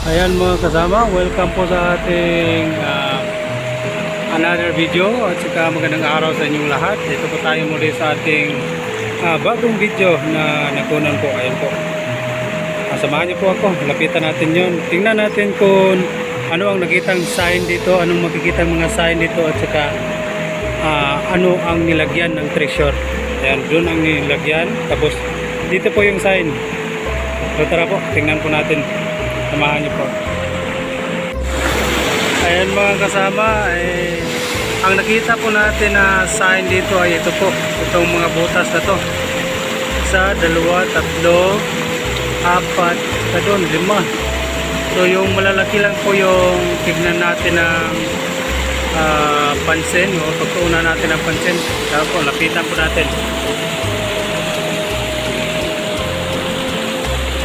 Ayan mga kasama, welcome po sa ating another video at saka magandang araw sa inyong lahat. Ito po tayo muli sa ating bagong video na nakunan po. Ayan po. Samahan niyo po ako, lapitan natin yon. Tingnan natin kung ano ang nakitang sign dito, anong makikitang mga sign dito at saka ano ang nilagyan ng treasure. Ayan, doon ang nilagyan. Tapos dito po yung sign. So tara po, tingnan po natin. Samahan niyo po. Ayan mga kasama, ang nakita po natin na sign dito ay ito po. Itong mga butas na to. 1, 2, 3, 4, sa doon, 5. So yung malalaki lang po yung tignan natin ng pansin o pagtuunan natin ng pansin. Kaya po, lapitan po natin.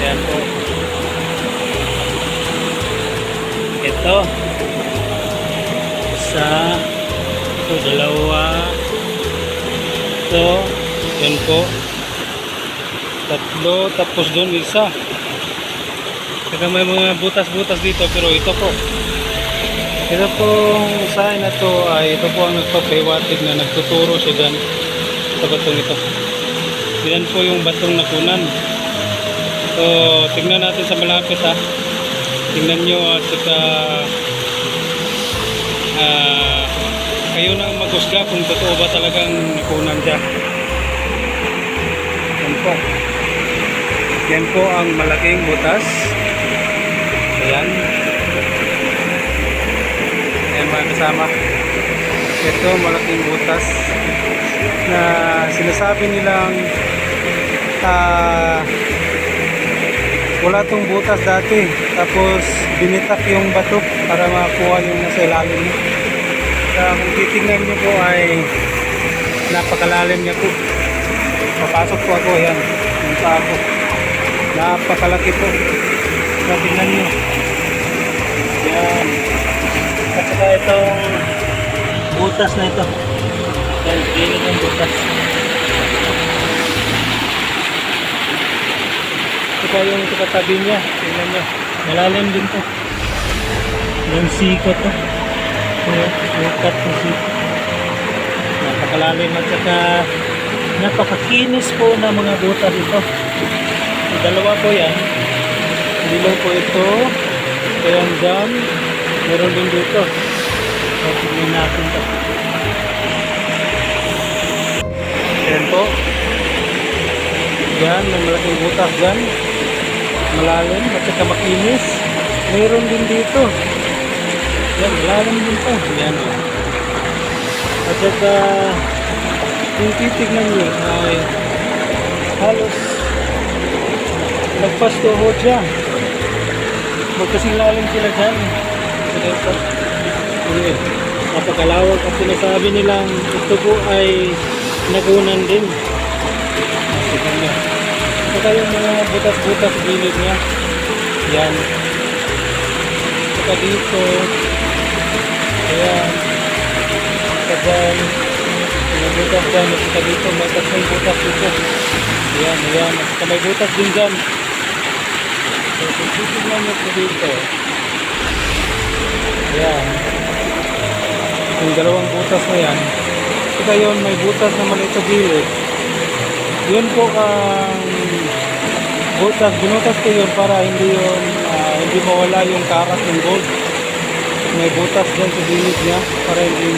Ayan po. Ito 1, 2, 2, ito, yan po 3, tapos doon 1. Saka may mga butas-butas dito, pero ito po sign na to ay ito po ang nagpapahiwatig na nagtuturo siya dyan sa batong ito. Yan po yung batong nakunan. So tignan natin sa malapit ha. Tingnan nyo at saka kayo na ang maghusga kung totoo ba talagang nakunan siya. Yan po ang malaking butas. Ayan. Ayan mga kasama. Ito malaking butas na sinasabi nilang wala tong butas dati, tapos binitak yung bato para makuha yung nasa ilalim niya. Kung titignan niyo po ay napakalalim niya po. Papasok po ako, yan yung paa ko, napakalaki po. So tingnan niyo yan, at saka itong butas na ito, yan, gilid yung butas. Saka yung katabi niya, tingnan nyo, malalim din to. Yung siko to, ukat ng siko, napakalalim at saka napakakinis po ng mga butas ito. So, dalawa po yan, dilaw po ito, kayang dam, meron din dito. So tingnan natin to. Yan po, yan, may malaking butas dyan, malalim at saka makinis. Mayroon din dito, yan, malalim din po, yan o. At saka kung titignan nyo ay halos nagpas tuhod siya, magkasing lalim sila dyan. Napakalawag at sinasabi nilang ito po ay nakunan din. Saka yung mga butas-butas gilid niya, yan. Saka dito, ayan, saka dyan, yung butas dyan, saka dito, may tatlong butas dito, ayan, ayan, saka may butas din dyan. So kung titignan nyo po dito, ayan, yung dalawang butas na yan, saka yun, may butas na maliit sa gilid. Yun po ang butas, binutas ko yun para hindi yun, hindi mawala yung karat ng gold. May butas dyan sa gilid niya para hindi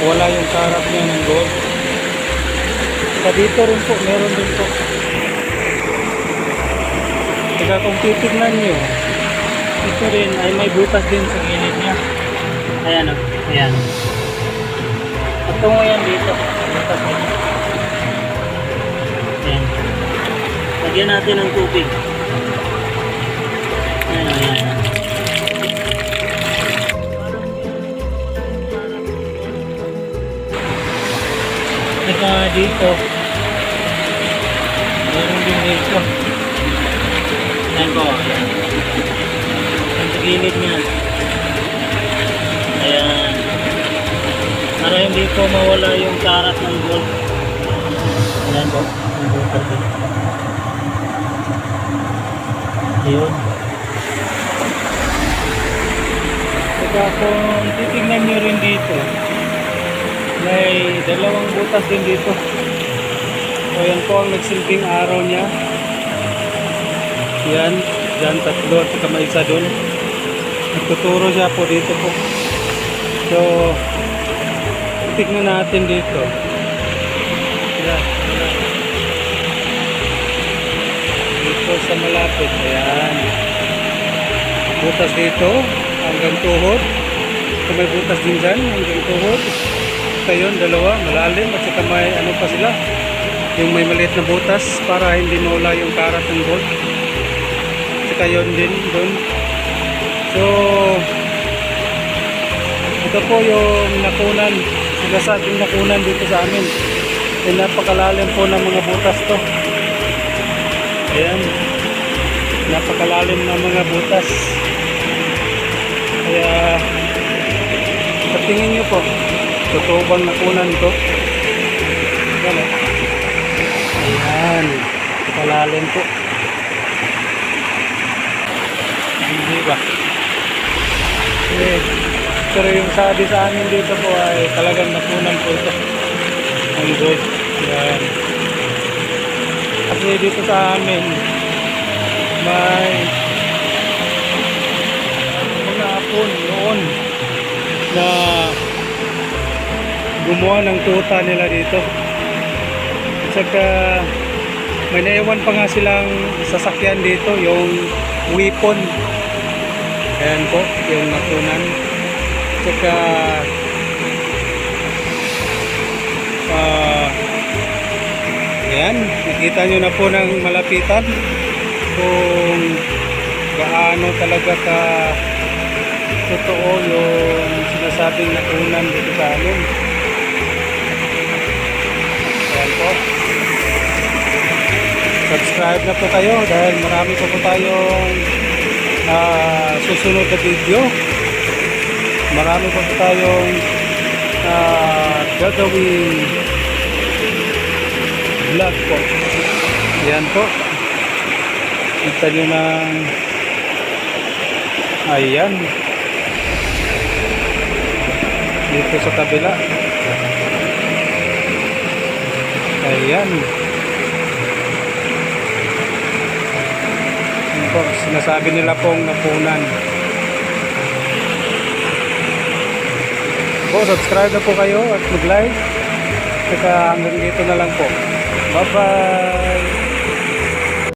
wala yung karat niya ng gold. Sa dito rin po, meron din po. Kaya kung titignan nyo, ito rin ay may butas din sa gilid niya. Ayan o, ayan. Patungo yan dito, butas dito. Ayan. Lagyan natin ng tubig. Ayan, ayan. Saka dito, meron din dito. Ayan po, ayan. Ang gilid niya. Ayan. Para hindi po mawala yung karat ng gold. Ayan po. Ayun. Kaya kung titignan nyo rin dito, may dalawang butas din dito. So yan po ang nagsilbing araw niya. Yan, dyan tatlo at saka may isa dun. Nagtuturo siya po dito po. So, tignan natin dito. Yan, dito sa malapit. Ayan. Butas dito hanggang tuhod. So, may butas din dyan hanggang tuhod. Kayon, dalawa, malalim at saka may ano pa sila. Yung may maliit na butas para hindi mawala yung karat ng bolt. At saka yun din doon. So, ito po yung nakunan. Sinasabing nakunan dito sa amin. Yung napakalalim po ng mga butas to. Ayan. Napakalalim ng mga butas. Kaya, sa tingin nyo po, totoo bang nakunan to? Ayan. Ayan. Kalalim po. Hindi ba? Pero yung sabi sa amin dito po ay talagang nakunan po ito. Ang gold. Ayan. Kasi dito sa amin may mga apon noon na gumawa ng tuta nila dito. At saka may naiwan pa nga silang sasakyan dito, yung weapon. Ayan po, yung nakunan. At saka ayan, nakita nyo na po ng malapitan kung gaano talaga ka totoo yung sinasabing nakunan dito sa amin. Ayan po. Subscribe na po kayo dahil marami pa po tayong susunod na video. Marami pa po tayong gagawing vlog po. Ayan po. Kita nyo ng ayan. Dito sa kabila. Ayan. Ayan po. Sinasabi nila pong napunan. Po, subscribe na po kayo at mag-like. Saka hanggang dito na lang po. Bye-bye!